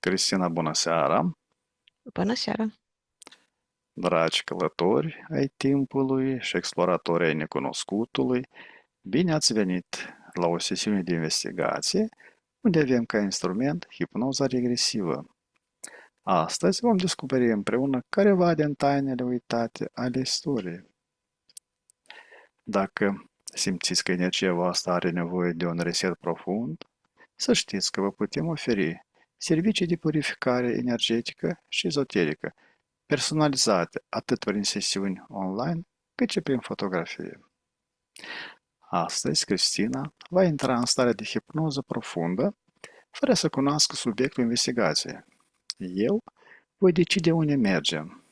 Cristina, bună seara! Bună seara! Dragi călători ai timpului și exploratori ai necunoscutului, bine ați venit la o sesiune de investigație unde avem ca instrument hipnoza regresivă. Astăzi vom descoperi împreună careva din tainele uitate ale istoriei. Dacă simțiți că energia voastră are nevoie de un reset profund, să știți că vă putem oferi servicii de purificare energetică și ezoterică personalizate atât prin sesiuni online, cât și prin fotografie. Astăzi, Cristina va intra în stare de hipnoză profundă, fără să cunoască subiectul investigației. Eu voi decide unde mergem.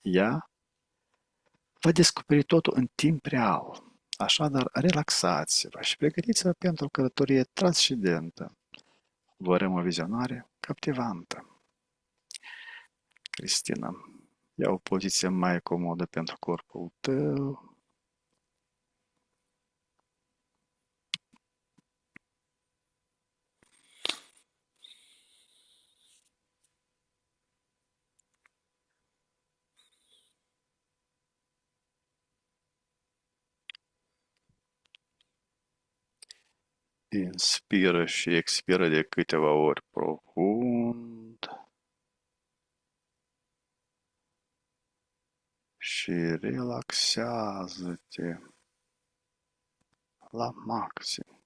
Ea va descoperi totul în timp real. Așadar, relaxați-vă și pregătiți-vă pentru o călătorie transcendentă. Vă urăm o vizionare captivantă. Cristina, ia o poziție mai comodă pentru corpul tău. Inspiră și expiră de câteva ori profund și relaxează-te la maxim.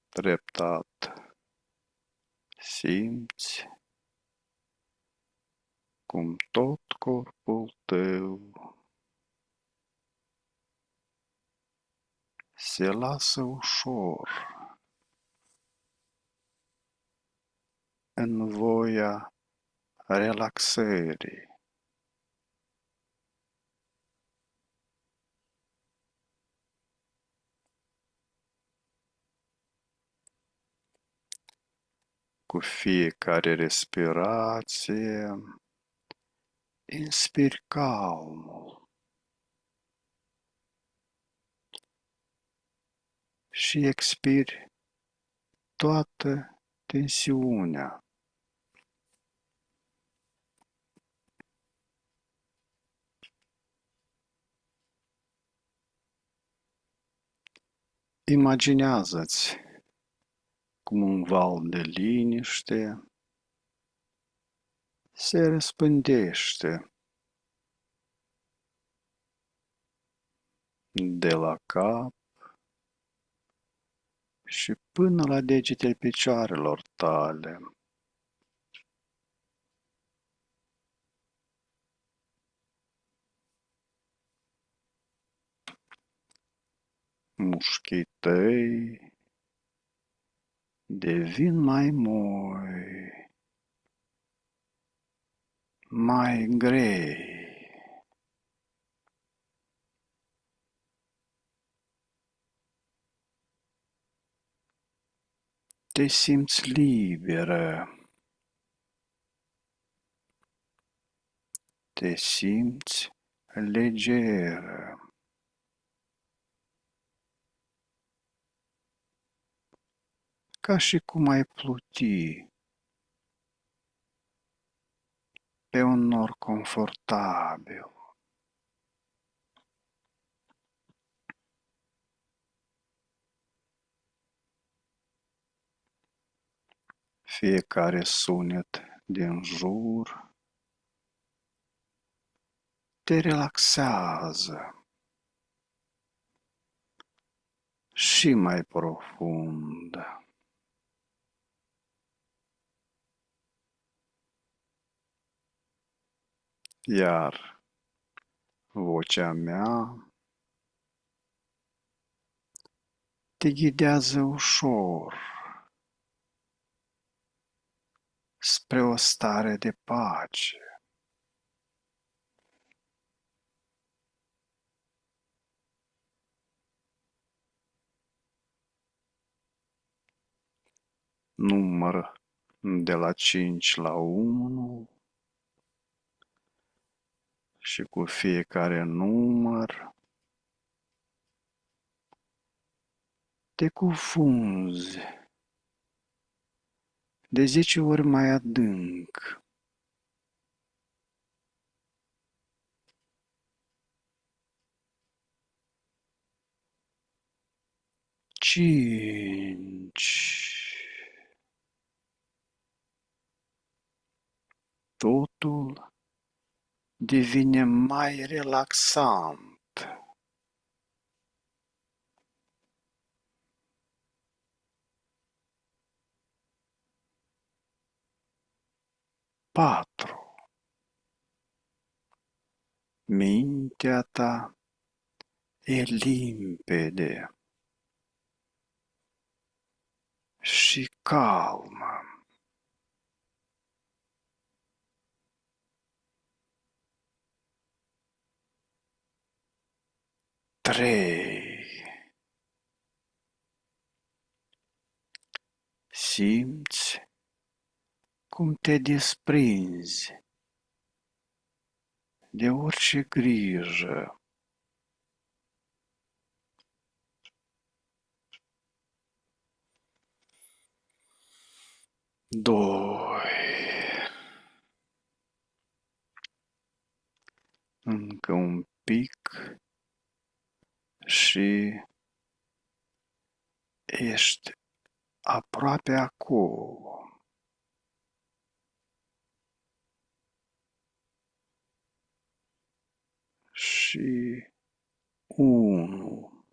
Treptat simți cum tot corpul tău se lasă ușor în voia relaxării. Cu fiecare respirație, inspiri calmul și expiri toată tensiunea. Imaginează-ți cum un val de liniște se răspândește de la cap și până la degetele picioarelor tale. Mușchii tăi devin mai moi, mai grei. Te simți liberă, te simți legeră. Ca și cum ai pluti pe un nor confortabil. Fiecare sunet din jur te relaxează și mai profund. Iar vocea mea te ghidează ușor spre o stare de pace. Număr de la 5 la 1 și cu fiecare număr te cufunzi de 10 ori mai adânc. Cinci. Totul devine mai relaxant. 4. Mintea ta e limpede și calmă. 3. Simți cum te desprinzi de orice grijă. 2. Încă un pic și ești aproape acolo. Și 1.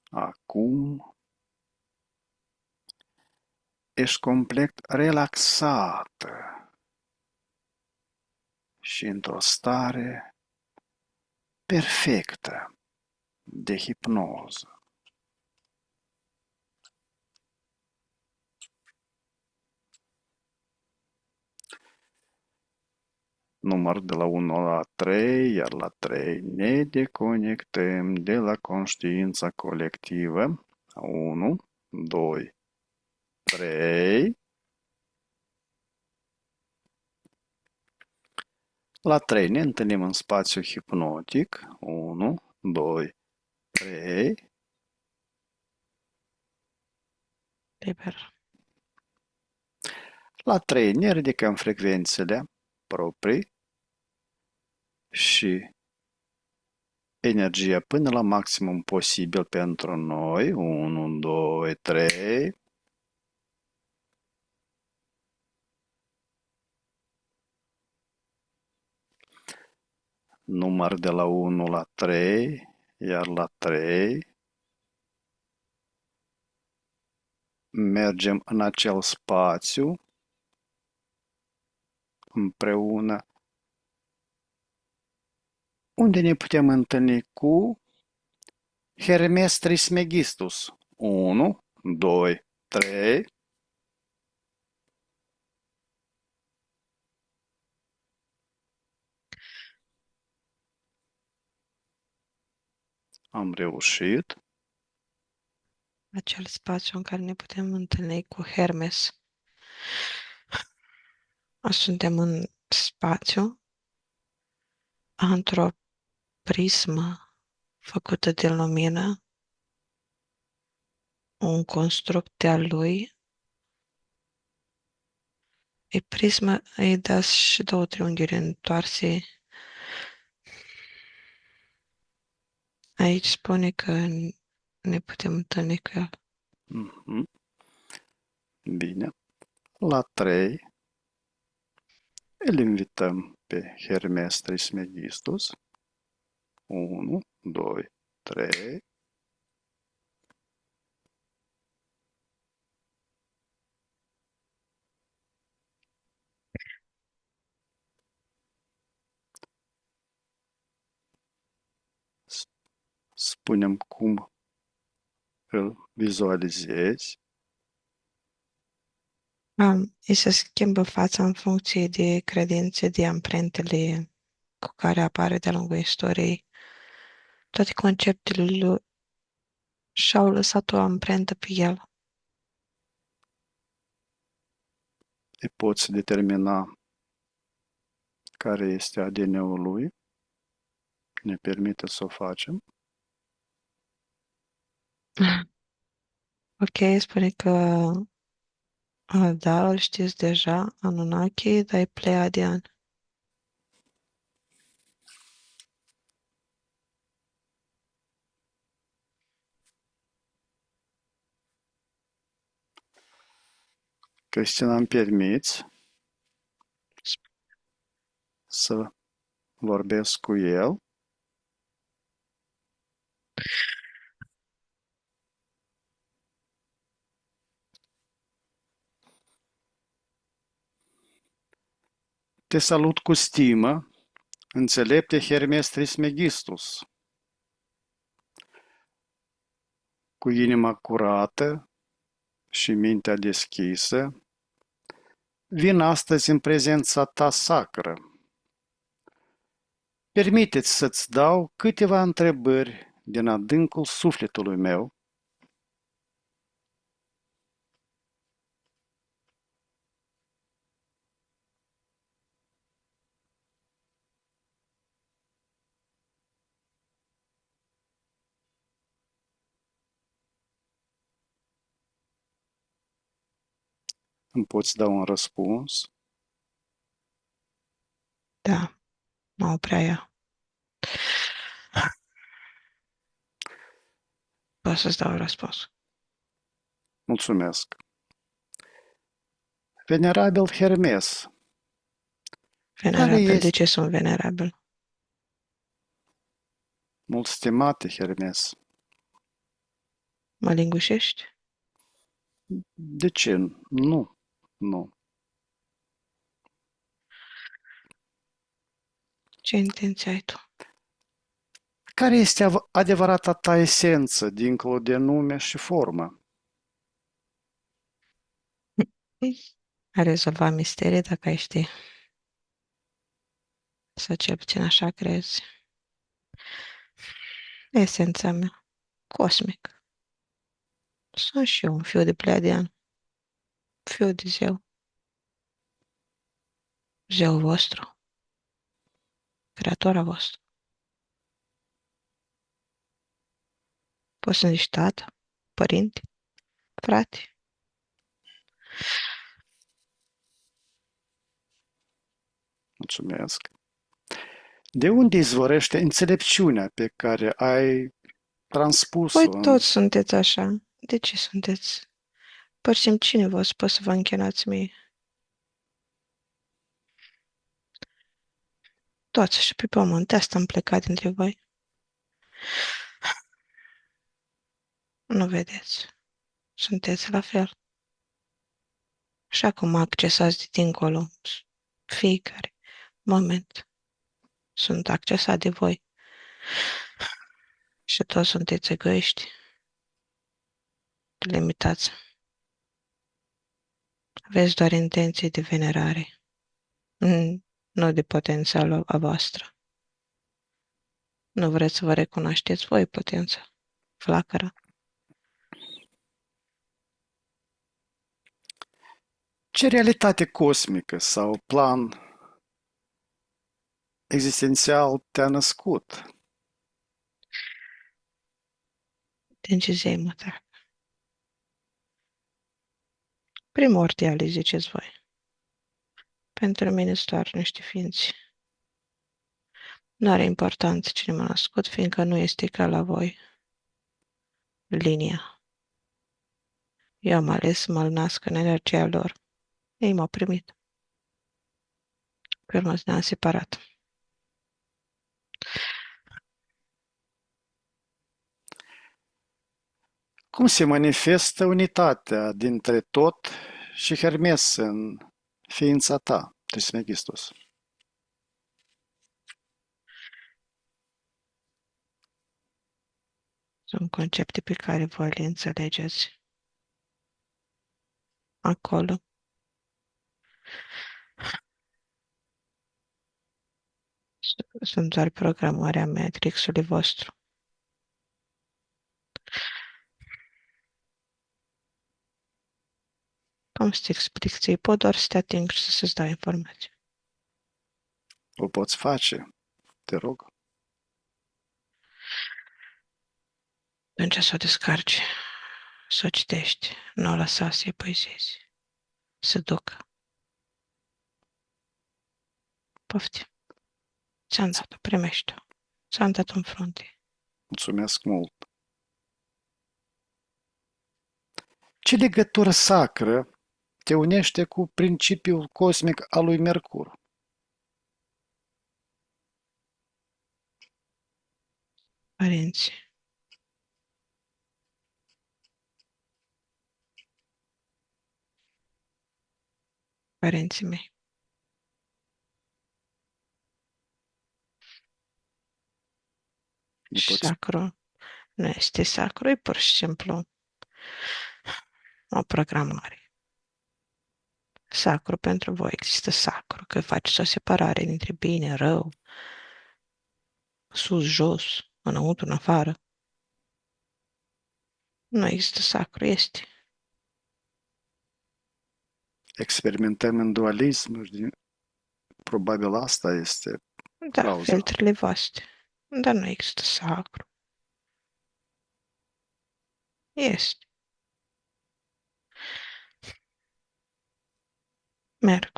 Acum ești complet relaxată și într-o stare perfectă de hipnoză. Număr de la 1 la 3, iar la 3 ne deconectăm de la conștiința colectivă. 1, 2, 3. La 3 ne întâlnim în spațiu hipnotic. 1, 2, 3. Liber. La 3 ne ridicăm frecvențele proprii și energia până la maximum posibil pentru noi. 1, 2, 3. Număr de la 1 la 3, iar la 3 mergem în acel spațiu împreună unde ne putem întâlni cu Hermes Trismegistus. 1, 2, 3. Am reușit. Acel spațiu în care ne putem întâlni cu Hermes. Suntem în spațiu, într-o prismă făcută de lumină, un construct de-al lui. E prismă, îi dați și 2 triunghiuri întoarse. Aici spune că ne putem întâlni cu el. Mhm. Bine. La 3 îl invităm pe Hermes Trismegistus. 1, 2, 3. Spunem cum îl vizualizezi. Îi se schimbă fața în funcție de credințe, de amprentele cu care apare de-a lungul istoriei. Toate conceptele lui și-au lăsat o amprentă pe el. Îi poți determina care este ADN-ul lui, ne permite să o facem. Ok, spune că da, îl știți deja, Anunnaki, dar e Pleiadian. Cristina, îmi permiți să vorbesc cu el? Te salut cu stimă, înțelepte Hermes Trismegistus, cu inima curată și mintea deschisă. Vin astăzi în prezența ta sacră. Permiteți să-ți dau câteva întrebări din adâncul sufletului meu. Îmi poți da un răspuns? Da, mă prea ea. Pot să-ți dau răspuns. Mulțumesc. Venerabil Hermes, care Venerabil, de este ce sunt venerabil? mult stimate Hermes? Mă lingușești? De ce? Nu, nu. Ce intenție ai tu? Care este adevărata ta esență, dincolo de nume și formă? A rezolva misterii dacă ai ști. Sau cel puțin așa crezi. Esența mea, cosmic. Sunt și eu un fiu de Pleiadian, fiu de zeu, zeul vostru, creatora voastră. Poți să zici tată, părinte, frate. Mulțumesc. De unde izvorăște înțelepciunea pe care ai Voi transpus-o în... toți sunteți așa. De ce sunteți? Părțim cine vă spus să vă închinați mie? Toți și pe pământ, asta am plecat dintre voi. Nu vedeți. Sunteți la fel. Și acum accesați de dincolo. Fiecare moment sunt accesat de voi. Și toți sunteți egoiști, limitați. Aveți doar intenții de venerare, nu de potențialul a voastră. Nu vreți să vă recunoașteți voi potența, flacăra. Ce realitate cosmică sau plan existențial te-a născut? Din ce zei mă trag? Primordiale, ziceți voi. Pentru mine sunt doar niște ființe. Nu are importanță cine m-a născut, fiindcă nu este ca la voi. Linia. Eu am ales să mă nasc în energia lor. Ei m-au primit. Pe urmă ne-am separat. Cum se manifestă unitatea dintre tot și Hermes în ființa ta, Trismegistus? Sunt concepte pe care voi le înțelegeți acolo. Sunt doar programarea matrixului vostru. Cum să te explic ție? Pot doar să te ating și să-ți dau informații. O poți face, te rog. Atunci să o descarci, să o citești, nu o lăsa să epuizezi, să ducă. Poftim. Ți-am dat-o, primește-o. Ți-am dat-o în frunte. Mulțumesc mult. Ce legătură sacră te unește cu principiul cosmic al lui Mercur? Părinții, părinții mei. Ne Și poți, sacru nu este sacru, e pur și simplu o programare. Sacru pentru voi există sacru, că faceți o separare dintre bine, rău, sus, jos, înăuntru, în afară. Nu există sacru, este. experimentăm în dualism, probabil asta este Da, cauza. filtrele voastre. Dar nu există sacru. Este. Merg.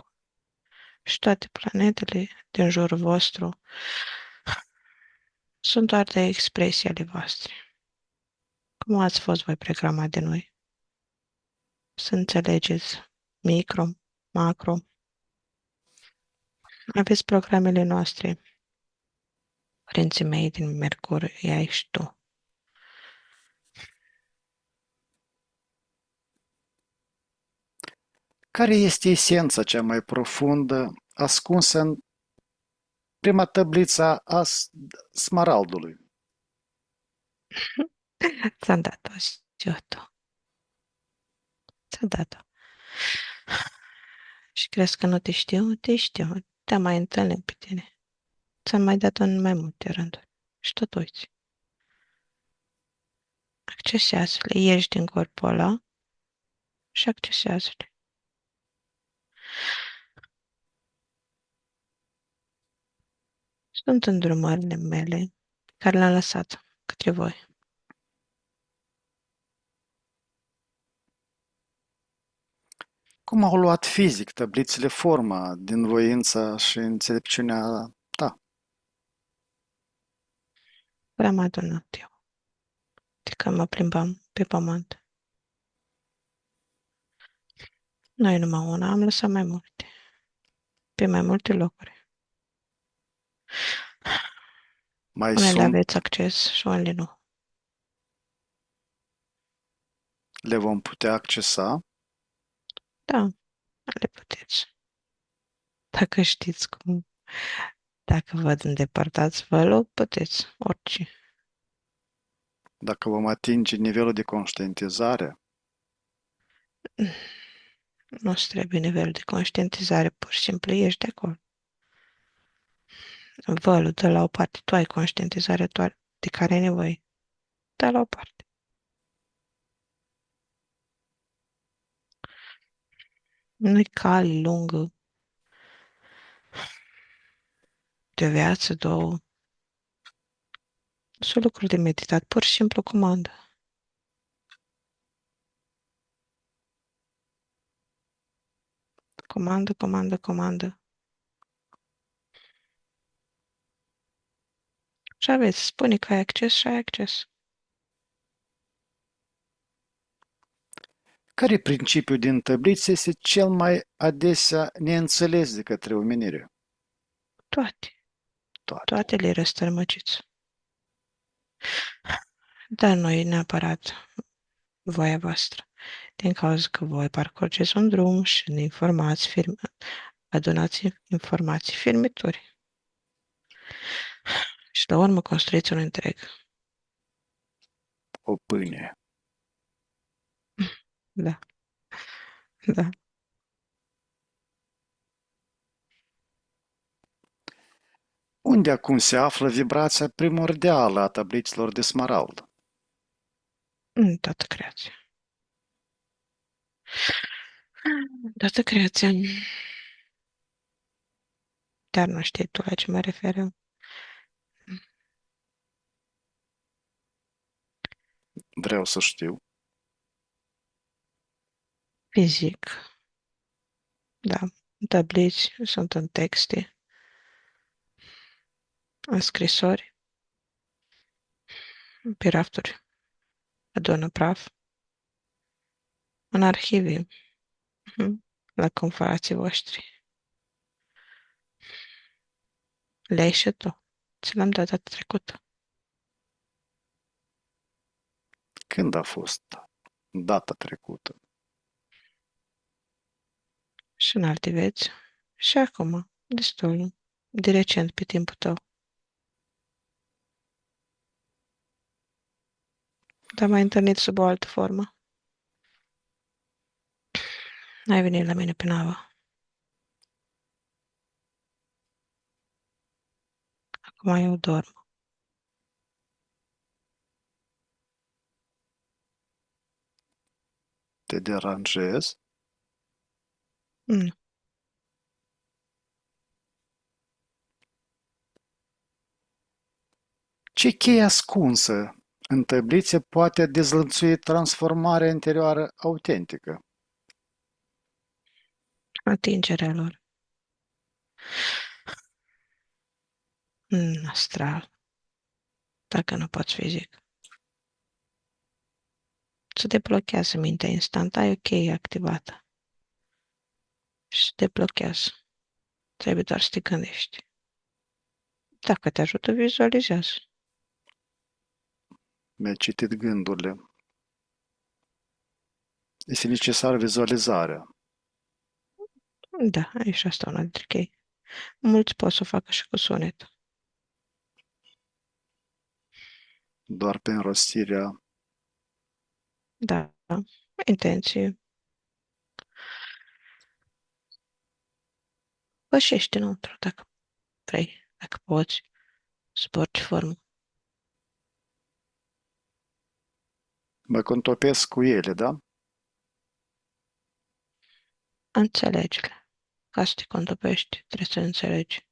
Și toate planetele din jurul vostru sunt doar de expresii ale voastre. Cum ați fost voi programat de noi? Să înțelegeți micro, macro. Aveți programele noastre. Părinții mei din Mercur, ea și tu. Care este esența cea mai profundă ascunsă în prima tabliță a smaraldului? Ți-am dat-o și eu tu. Ți-am dat-o. Și crezi că nu te știu? Te știu. Te-am mai întâlnit pe tine. Ți-am mai dat-o în mai multe rânduri. Și tot uiți. Accesează-le. Ieși din corpul ăla și accesează-le. Sunt îndrumările mele care le-am lăsat către voi. Cum au luat fizic tablițele forma din voința și înțelepciunea ta? Le-am adunat eu. De când mă plimbam pe pământ. Noi numai una, am lăsat mai multe. Pe mai multe locuri. Mai Unele sunt, aveți acces și unele nu. le vom putea accesa? Da, le puteți. Dacă știți cum. Dacă vă îndepărtați vălul, puteți orice. Dacă vom atinge nivelul de conștientizare, Nu-ți trebuie nivel de conștientizare, pur și simplu ești de acolo. Vălul de la o parte, tu ai conștientizarea de care ai nevoie. De la o parte. Nu-i cale lungă de o viață, două. Sunt lucruri de meditat, pur și simplu comandă. Comandă, comandă, comandă. Și aveți, spune că ai acces și ai acces. care principiul din tabliță este cel mai adesea neînțeles de către omenire? Toate. Toate. Toate le răstărmăciți. Dar nu e neapărat voia voastră. Din cauza că voi parcurgeți un drum și ne informați, adunați informații firmituri. Și la urmă construiți un întreg. O pâine. Da, da. Unde acum se află vibrația primordială a tablițelor de smarald? În toată creația. Toată creația. Chiar nu știi tu la ce mă refer eu. Vreau să știu. Fizic, da. În tabliți, sunt în texte, în scrisori, pe rafturi, adună praf, în arhive, la confrații voștri. Le-ai și tu. Ți l-am dat data trecută. Când a fost data trecută? Și în alte veți. Și acum, destul, de recent pe timpul tău. Dar m-ai întâlnit sub o altă formă. Ai venit la mine pe navă. Acum eu dorm. Te deranjez? Nu. Ce cheie ascunsă în tablițe poate dezlănțui transformarea interioară autentică? Atingerea lor. Astral. Dacă nu poți fizic. Se deblochează mintea instant. Ai o cheie activată. Și se deblochează. Trebuie doar să te gândești. Dacă te ajută, vizualizează. Mi-ai citit gândurile. Este necesară vizualizarea. Da, e și asta una dintre chei. Mulți pot să o facă și cu sunet. Doar pe înrostirea. Da, intenție. Pășește înăuntru, dacă vrei, dacă poți, sub orice formă. Mă contopesc cu ele, da? Înțelege-le. Ca să te contopești, trebuie să înțelegi.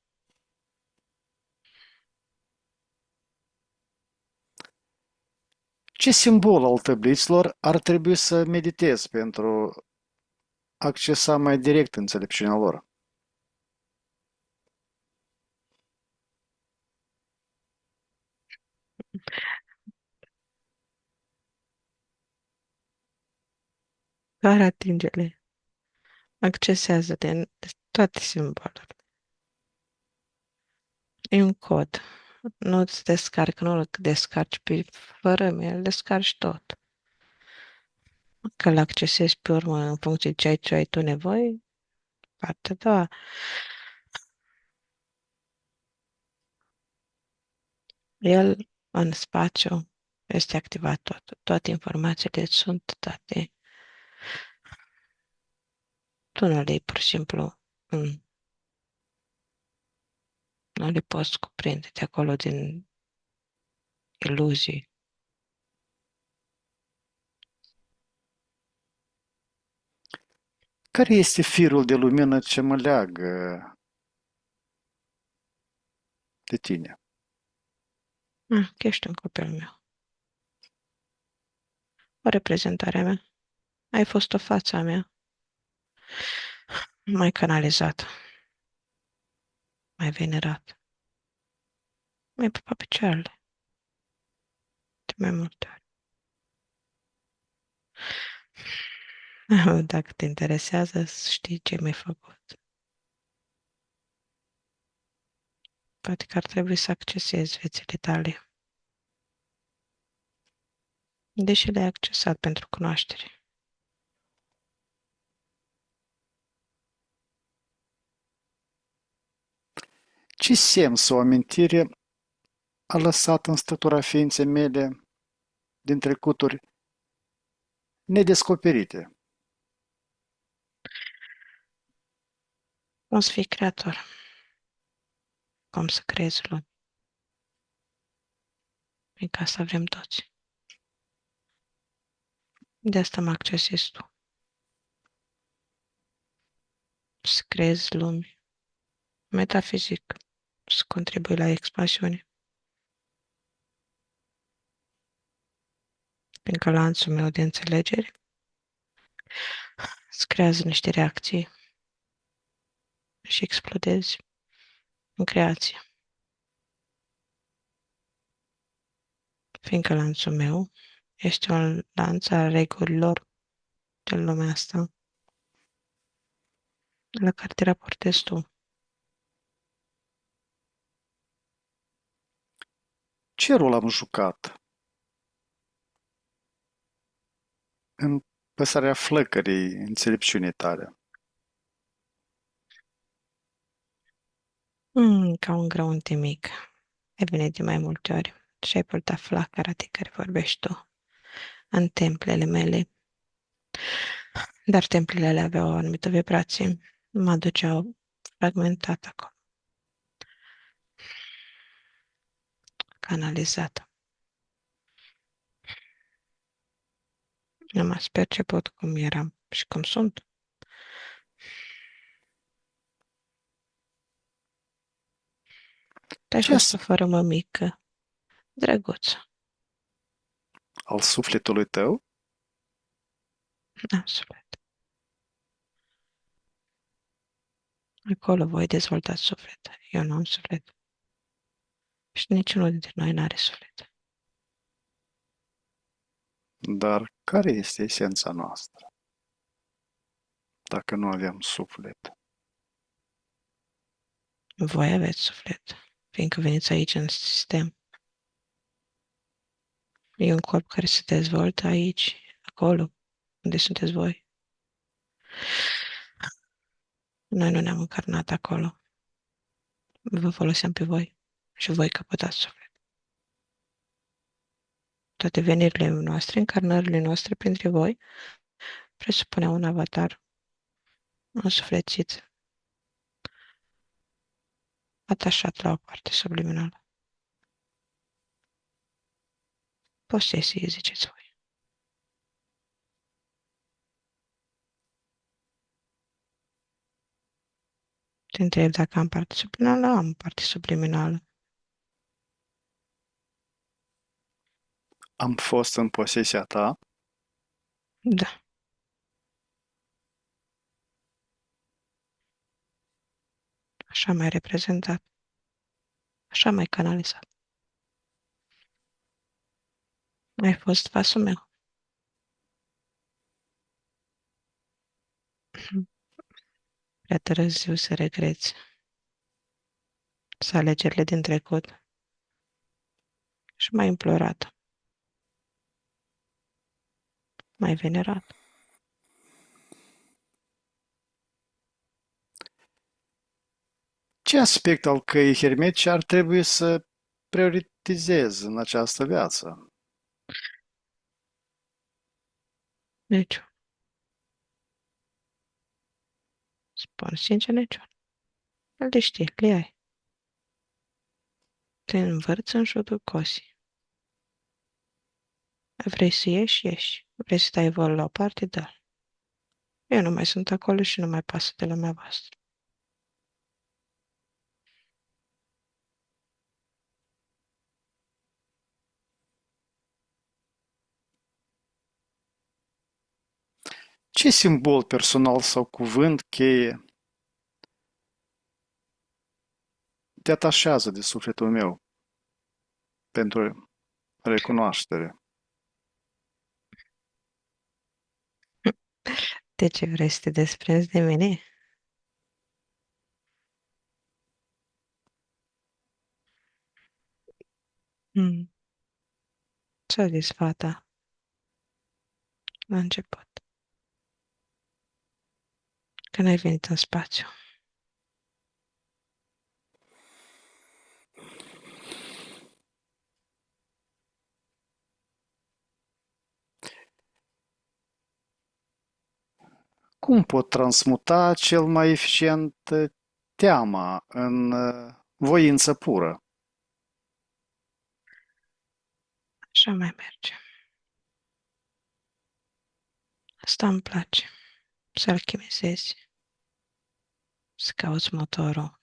Ce simbol al tabliților ar trebui să meditez pentru a accesa mai direct înțelepciunea lor? Doar atinge-le. Accesează-le în toate simbolurile. E un cod. Nu-ți descarci, nu-l descarci pe fără îl descarci tot. Că îl accesezi pe urmă în funcție de ce ai tu nevoie, partea a doua. El în spațiu este activat tot. Toate informațiile sunt date. Tu nu le pur și simplu, nu le poți cuprinde de acolo din iluzii. Care este firul de lumină ce mă leagă de tine? Că ești un copil meu. O reprezentare a mea. Ai fost o față a mea. Mai canalizat. Mai venerat. Mai pupat picioarele. De mai multe ori. Dacă te interesează, să știi ce mi-ai făcut. Poate că ar trebui să accesezi viețile tale. Deși le-ai accesat pentru cunoaștere. Ce semn sau amintire a lăsat în stătura ființei mele din trecuturi nedescoperite? Cum să fii creator. Cum să creezi lumi. Pentru că asta vrem toți. De asta mă accesezi tu. Să creezi lumi. metafizic, să contribui la expansiune. Fiindcă lanțul meu de înțelegeri îți creează niște reacții și explodezi în creație. Fiindcă lanțul meu este un lanț al regulilor din lumea asta la care te raportezi tu. Ce rol am jucat în păsarea flăcării înțelepciunii tale? Ca un grăunte mic. Ai venit de mai multe ori și ai purtat flacăra de care vorbești tu în templele mele. Dar templele aveau o anumită vibrație. Mă duceau fragmentat acolo, canalizat. Am ați perceput cum eram și cum sunt. Tu ai Ce fost o fără mămică, drăguță, al sufletului tău? absolut. Acolo voi dezvoltați suflet. Eu nu am suflet. Și niciunul dintre noi nu are suflet. Dar care este esența noastră dacă nu aveam suflet? Voi aveți suflet, fiindcă veniți aici în sistem. E un corp care se dezvoltă aici, acolo, unde sunteți voi. Noi nu ne-am încarnat acolo. Vă foloseam pe voi și voi căpătați suflet. Toate venirile noastre, încarnările noastre printre voi, presupuneau un avatar însuflețit, atașat la o parte subliminală. Posesie, ziceți voi. Te întreb dacă am parte subliminală, am parte subliminală. Am fost în posesia ta? Da, așa mai reprezentat, așa mai canalizat. Ai fost vasul meu. Prea târziu să regreți, să alegerile din trecut și mai implorat, mai venerat. Ce aspect al căii hermetice ar trebui să prioritizez în această viață? Deci, spun sincer, niciun. Le știi, le ai. Te învârți în jurul cosii. Vrei să ieși, ieși. Vrei să dai vol la o parte, da. Eu nu mai sunt acolo și nu mai pasă de lumea voastră. Ce simbol personal sau cuvânt cheie te atașează de sufletul meu pentru recunoaștere? De ce vrei să te desprinzi de mine? Hmm. Ce-a zis fata la început, când ai venit în spațiu? Cum pot transmuta cel mai eficient teama în voință pură? Așa mai merge. Asta îmi place. Să alchimizezi, să cauți motorul,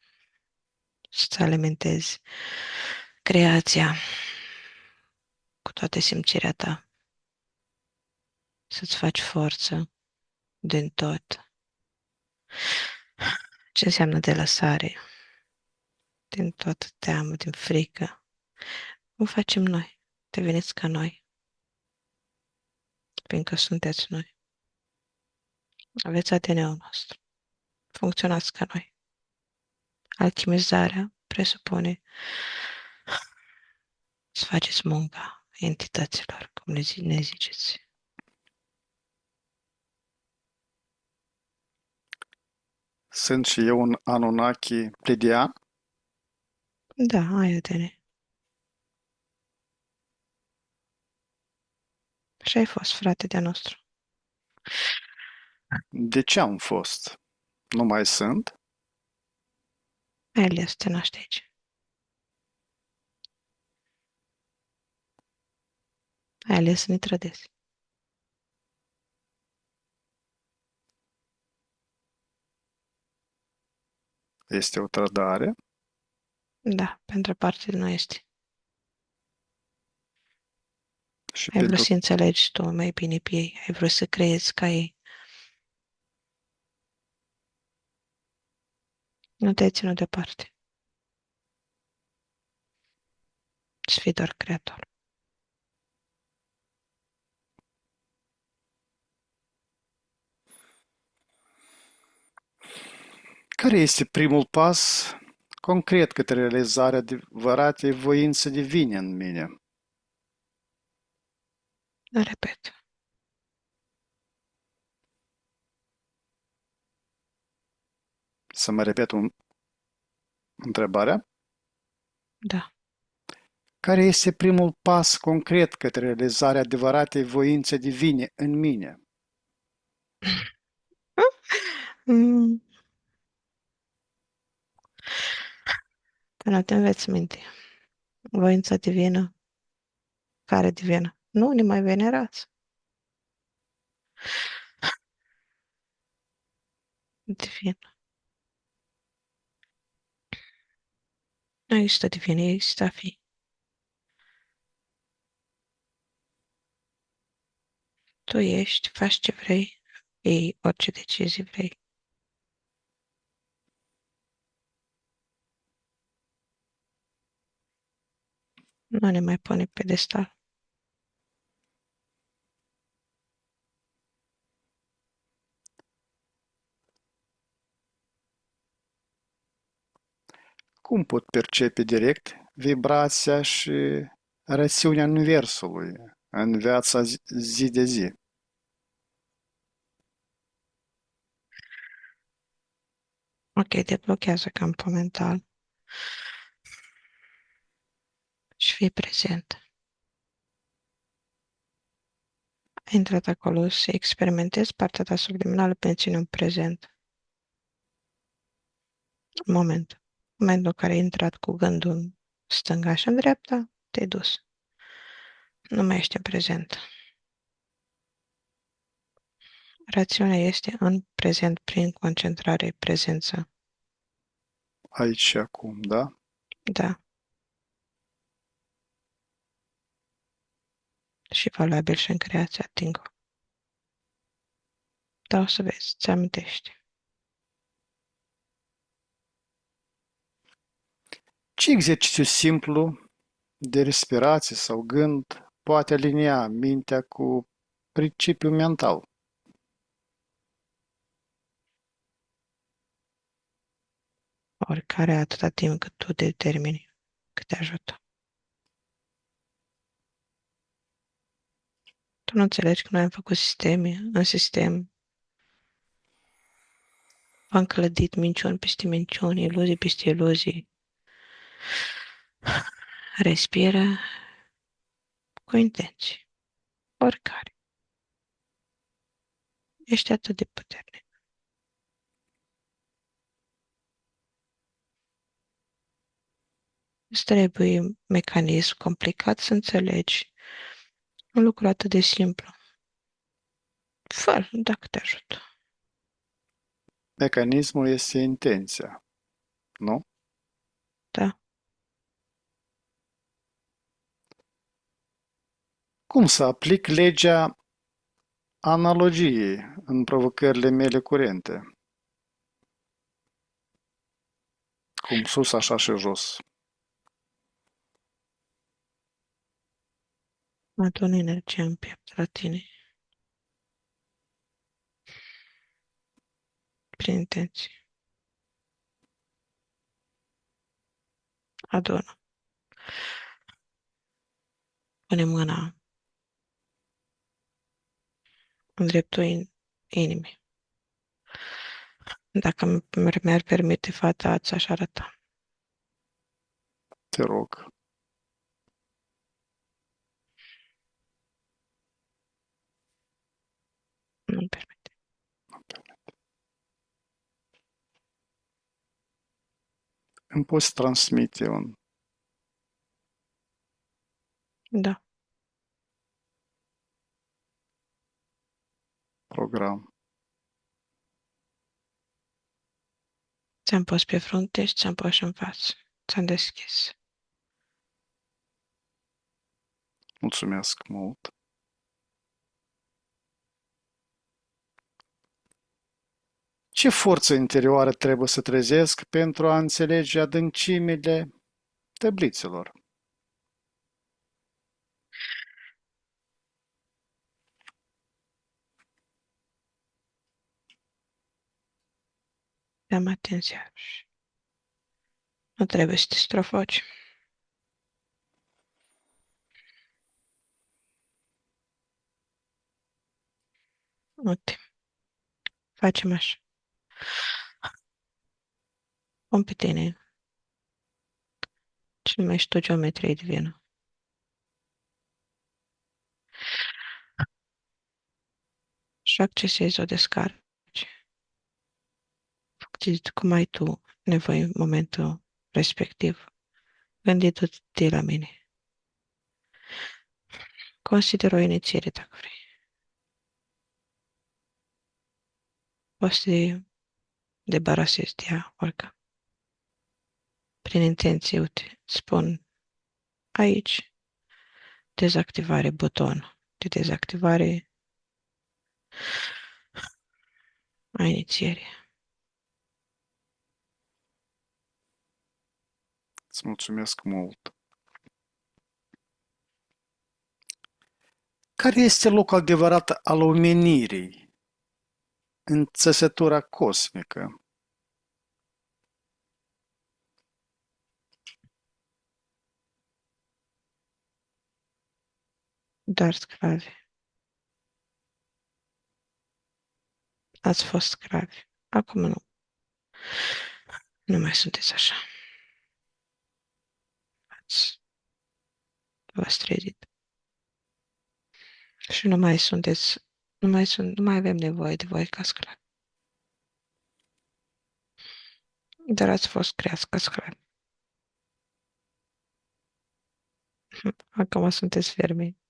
să-ți alimentezi creația cu toată simțirea ta, să-ți faci forță din tot. Ce înseamnă de lăsare, din toată teamă, din frică. Cum facem noi? Deveniți ca noi, fiindcă sunteți noi. Aveți ADN-ul nostru. Funcționați ca noi. Alchimizarea presupune să faceți munca entităților, cum ne ziceți. Sunt și eu un Anunnaki plidian? Da, ai ADN. Și ai fost frate de-a nostru. De ce am fost? Nu mai sunt? Ai ales să te naști aici. Ai ales să ne trădezi. Este o trădare? Da, pentru parte nu este. Și Ai vrut pentru să înțelegi tu mai bine pe ei. Ai vrut să creezi ca ei. Nu te-ai ținut departe. Să fii doar creator. care este primul pas concret către realizarea adevăratei voințe divine în mine? Repet. Să mă repet întrebarea. Da. Care este primul pas concret către realizarea adevăratei voințe divine în mine? Mm, Să nu te înveți minte. Voința divină. Care divină? Nu ne mai venerați. Divin. Nu există divin, există a fi. Tu ești, faci ce vrei, iei orice decizie vrei. Nu ne mai pune pe pedestal. Cum pot percepe direct vibrația și rațiunea Universului în viața zi de zi? Ok, deblochează campul mental și fii prezent. Ai intrat acolo să experimentezi partea ta subliminală menținând prezent. În momentul în care ai intrat cu gândul în stânga și în dreapta, te-ai dus. Nu mai ești în prezent. Rațiunea este în prezent prin concentrare, prezență. Aici și acum, da? Da. Și valabil și în creația Tingo. Da, o să vezi, ți amintești. Ce exercițiu simplu de respirație sau gând poate alinia mintea cu principiul mental? Oricare atâta timp cât tu determini, cât te ajută. Tu nu înțelegi că noi am făcut sisteme, în sistem, am clădit minciuni peste minciuni, iluzii peste iluzii. Respiră cu intenție. Oricare. Ești atât de puternic. Îți trebuie mecanism complicat să înțelegi un lucru atât de simplu. Fă dacă te ajută. Mecanismul este intenția, nu? Da. Cum să aplic legea analogiei în provocările mele curente? Cum sus, așa și jos. Adună energia în piept la tine, prin intenție. Adună. Pune mâna în dreptul inimii. Dacă mi-ar permite fata, ți-aș arăta. Te rog. Nu-mi permite. Îmi poți transmite un Da. program. Ți-am pus pe frunte și ți-am pus în față. Ți-am deschis. Mulțumesc mult. Ce forță interioară trebuie să trezesc pentru a înțelege adâncimile tablițelor? Dăm atenția. Nu trebuie să te strofoci. Uite. Facem așa. Pun pe tine ce numești tu geometrie divină. Și accesezi o descarce. Știi cum ai tu nevoie în momentul respectiv. Gândindu-te la mine. Consider o inițiere dacă vrei. Poți să te debarasezi de ea oricând. Prin intenție, uite, spun aici dezactivare, buton de dezactivare a inițierii. Îți mulțumesc mult. Care este locul adevărat al omenirii în țesătura cosmică? Doar sclavi. Ați fost sclavi. Acum nu. Nu mai sunteți așa. V-ați trezit. Și nu mai sunteți, nu mai avem nevoie de voi ca sclavi. Dar ați fost creați ca sclavi. Acum sunteți fermi.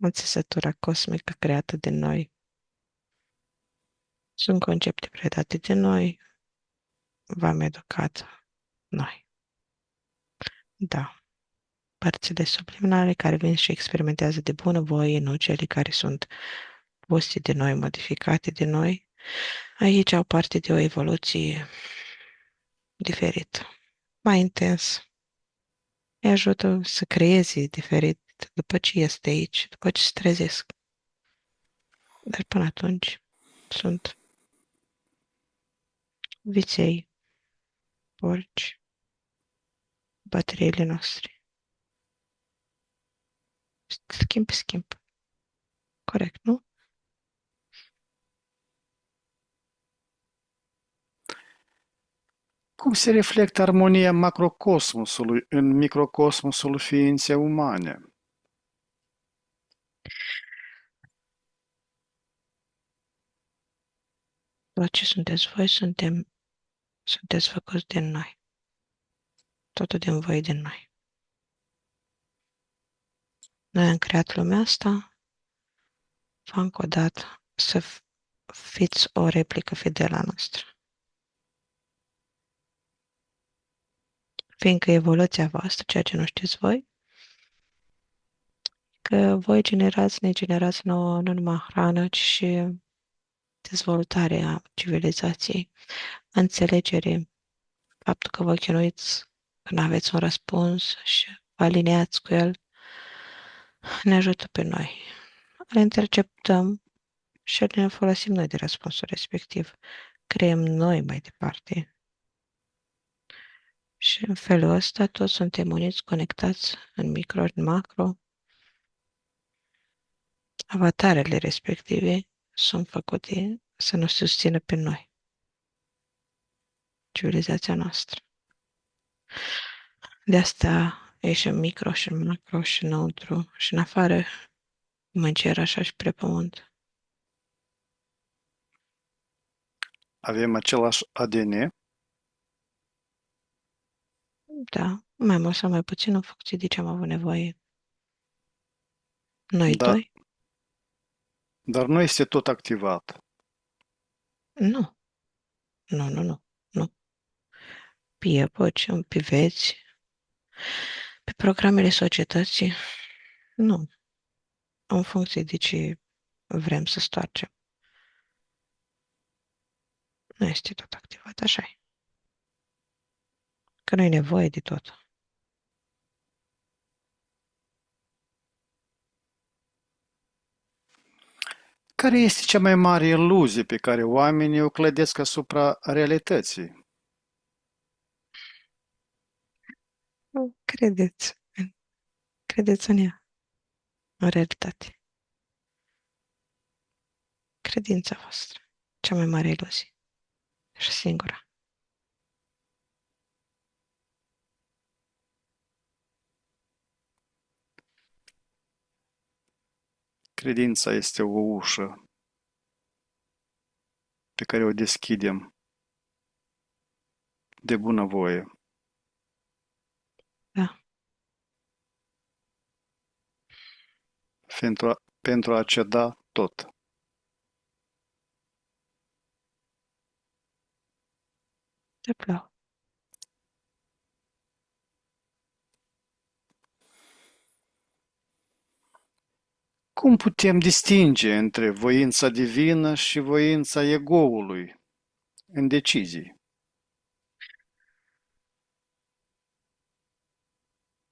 O țesătură cosmică creată de noi. Sunt concepte predate de noi. V-am educat noi. Da. Părțile subliminale care vin și experimentează de bunăvoie, nu cele care sunt puse de noi, modificate de noi. Aici au parte de o evoluție diferită, mai intens. Îi ajută să creeze diferit după ce este aici, după ce se trezesc. Dar până atunci sunt viței, porci, bateriile noastre. Schimb. Corect, nu? Cum se reflectă armonia macrocosmosului în microcosmosul ființei umane? Tot ce sunteți voi, sunteți făcuți din noi. Totul din voi, din noi. Noi am creat lumea asta, încă o dată, să fiți o replică fidelă a noastră. Fiindcă evoluția voastră, ceea ce nu știți voi, că voi ne generați nouă nu numai hrană, ci și dezvoltarea civilizației, înțelegere, faptul că vă chinuiți când aveți un răspuns și vă aliniați cu el, ne ajută pe noi. Le interceptăm și ne folosim noi de răspunsul respectiv. Creăm noi mai departe. Și în felul ăsta toți suntem uniți, conectați în micro, în macro. Avatarele respective sunt făcute să ne susțină pe noi, civilizația noastră. De asta e și în micro, și în macro, și înăuntru, și în afară, cum în cer, așa și pe pământ. Avem același ADN, Da, mai mult sau mai puțin în funcție de ce am avut nevoie. Noi dar, doi? dar nu este tot activat. Nu. Nu, nu, nu. Nu. Pe epoci, pe vieți, pe programele societății. Nu. În funcție de ce vrem să stoarcem. Nu este tot activat, așa e. Că nu e nevoie de tot. Care este cea mai mare iluzie pe care oamenii o clădesc asupra realității? Nu credeți. Credeți în ea, în realitate. Credința voastră. Cea mai mare iluzie. Și singura. Credința este o ușă pe care o deschidem de bunăvoie. Da. Pentru a ceda tot. Te plau. Cum putem distinge între voința divină și voința egoului în decizii?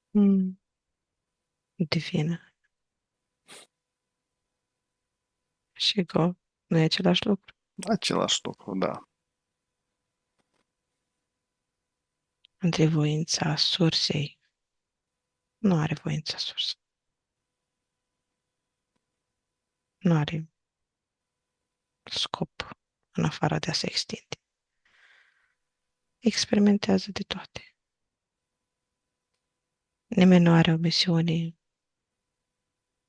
Mm. Divină. Și go. Nu e același lucru. Același lucru, da. Între voința sursei. Nu are voința sursă. Nu are scop în afară de a se extinde. Experimentează de toate. Nimeni nu are o misiune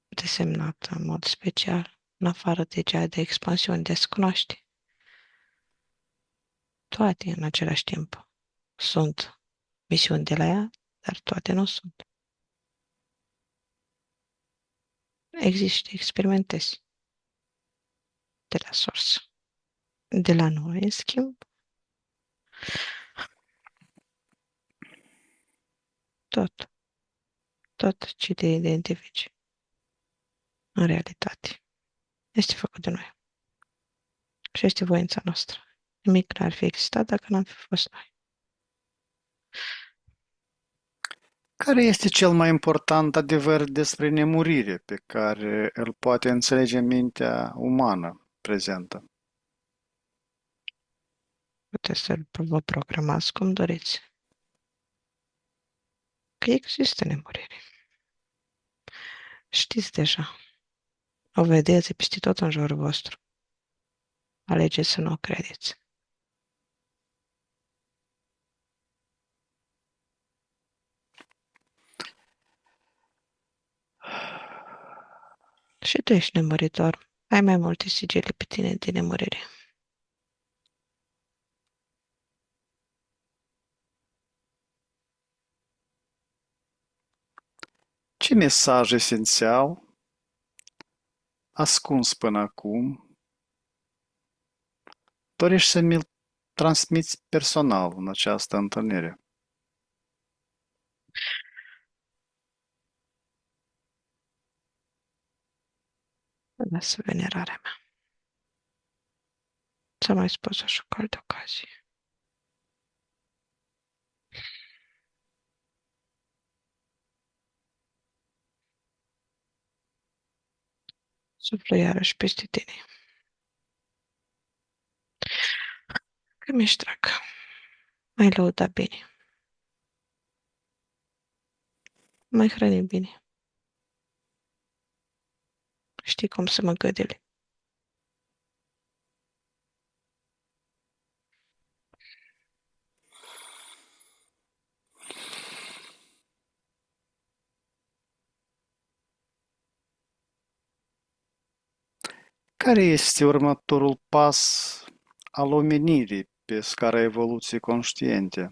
desemnată în mod special, în afară de cea de expansiune, de a se cunoaște. Toate în același timp sunt misiuni de la ea, dar toate nu sunt. Există, experimentezi de la sursă. De la noi, în schimb, tot, tot ce te identifici în realitate este făcut de noi și este voința noastră. Nimic n-ar fi existat dacă n-am fi fost noi. Care este cel mai important adevăr despre nemurire pe care îl poate înțelege mintea umană prezentă? Puteți să vă programați cum doriți. Că există nemurire. Știți deja. O vedeți peste tot în jurul vostru. Alegeți să nu o credeți. Și tu ești nemuritor. Ai mai multe sigile pe tine de nemurire. Ce mesaj esențial, ascuns până acum, dorești să mi-l transmiți personal în această întâlnire? Lasă venerarea mea. Ți-am mai spus așa cu alte ocazii. Suflă iarăși peste tine. Că mi-ești drag. Mai lăuda bine. Mai hrăni bine. Știi cum să mă gâdele. Care este următorul pas al omenirii pe scara evoluției conștiente,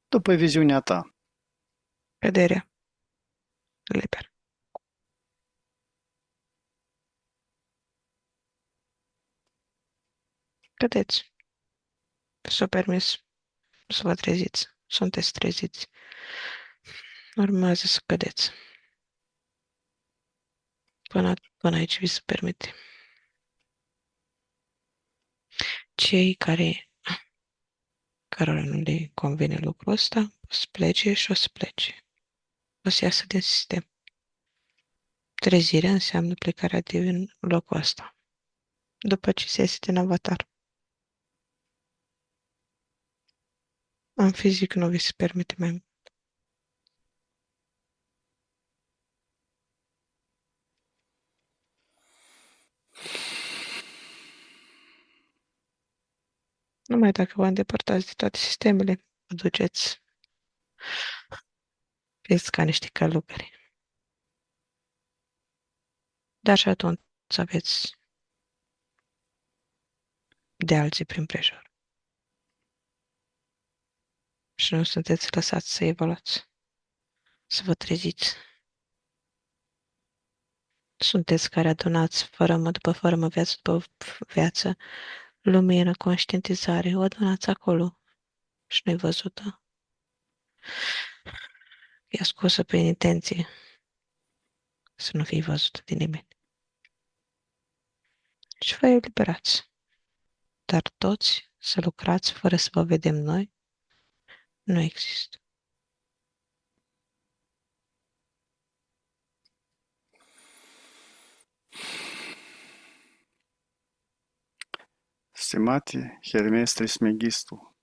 după viziunea ta? Căderea. Liber. Cădeți. S-o permis să vă treziți. Sunteți treziți. Urmează să cădeți. Până aici vi se permite. Cei cărora nu le convine lucrul ăsta, o să plece și o să plece. O să iasă din sistem. Trezirea înseamnă plecarea din locul ăsta. După ce se iese din avatar. În fizic nu vi se permite mai mult. Numai dacă vă îndepărtați de toate sistemele, vă duceți. Fiți ca niște călugări. Dar și atunci aveți de alții prin prejur. Și nu sunteți lăsați să evoluați. Să vă treziți. Sunteți care adunați fărâmă după fărâmă, viață după viață, lumină, conștientizare, o adunați acolo și nu-i văzută. E ascunsă prin intenție să nu fie văzută de nimeni. Și vă eliberați. Dar toți să lucrați fără să vă vedem noi, nu există. Stimate Hermes Trismegistu,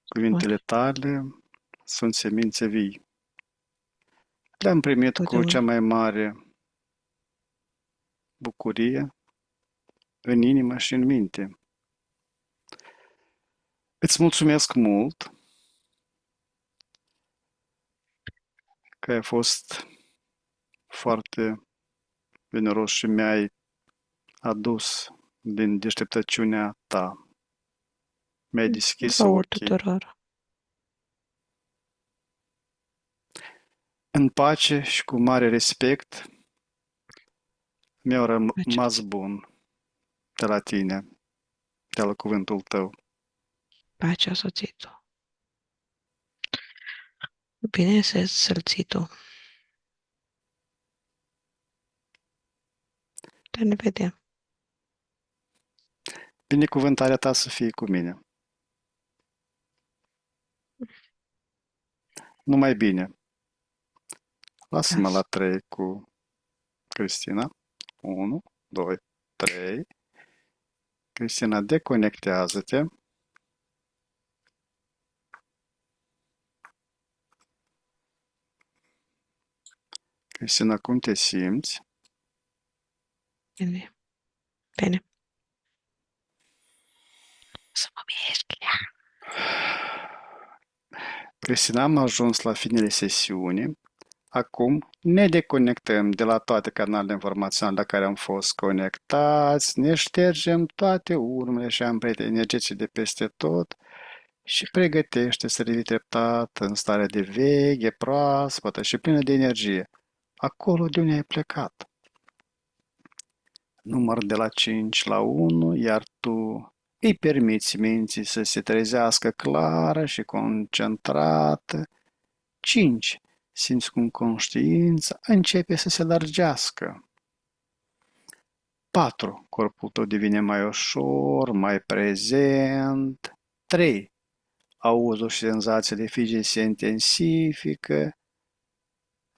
cuvintele Oare, tale sunt semințe vii. Le-am primit cu cea totdeauna. mai mare bucurie în inimă și în minte. Îți mulțumesc mult că ai fost foarte generos și mi-ai adus din deșteptăciunea ta. Mi-ai deschis Vouă ochii. tuturor. În pace și cu mare respect mi-au rămas bun de la tine, de la cuvântul tău. Pacea soțit-o. Bine să-l ții tu. Dar ne vedem. Binecuvântarea ta să fie cu mine. Numai bine. Lasă-mă la Las. 3 cu Cristina. 1, 2, 3. Cristina, deconectează-te. Cristina, cum te simți? Bine. Bine. Să mă mișc. Cristina, am ajuns la finele sesiunii. Acum ne deconectăm de la toate canalele informaționale la care am fost conectați, ne ștergem toate urmele și amprente energetice de peste tot și pregătește să revii treptat în stare de veche, proaspătă și plină de energie, acolo de unde ai plecat. număr de la 5 la 1, iar tu îi permiți minții să se trezească clară și concentrată. 5. Simți cum conștiința începe să se lărgească. 4. Corpul tău devine mai ușor, mai prezent. 3. Auzul și senzațiile fizice se intensifică.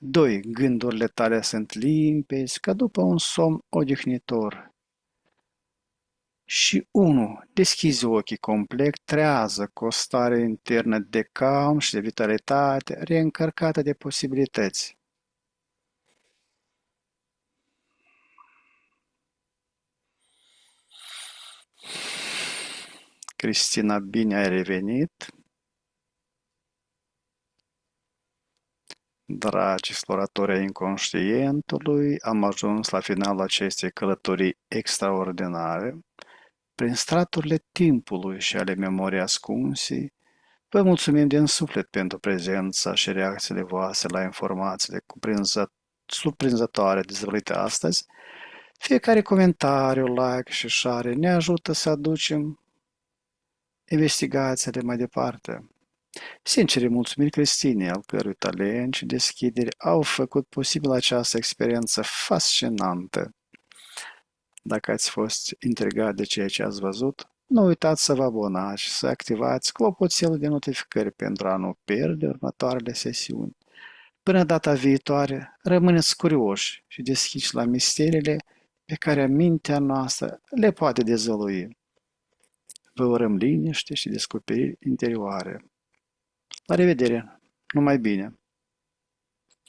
2. Gândurile tale sunt limpezi, ca după un somn odihnitor. Și 1. Deschizi ochii complet, trează, cu o stare internă de calm și de vitalitate, reîncărcată de posibilități. Cristina, bine ai revenit! Dragi exploratori ai inconștientului, am ajuns la finalul acestei călătorii extraordinare. Prin straturile timpului și ale memoriei ascunse, vă mulțumim din suflet pentru prezența și reacțiile voastre la informațiile surprinzătoare dezvăluite astăzi. Fiecare comentariu, like și share ne ajută să aducem investigațiile mai departe. Sincere mulțumiri Cristinei, al cărui talent și deschidere au făcut posibil această experiență fascinantă. Dacă ați fost intrigat de ceea ce ați văzut, nu uitați să vă abonați și să activați clopoțelul de notificări pentru a nu pierde următoarele sesiuni. Până data viitoare, rămâneți curioși și deschiși la misteriile pe care mintea noastră le poate dezvălui. Vă urăm liniște și descoperiri interioare. La revedere! Numai bine!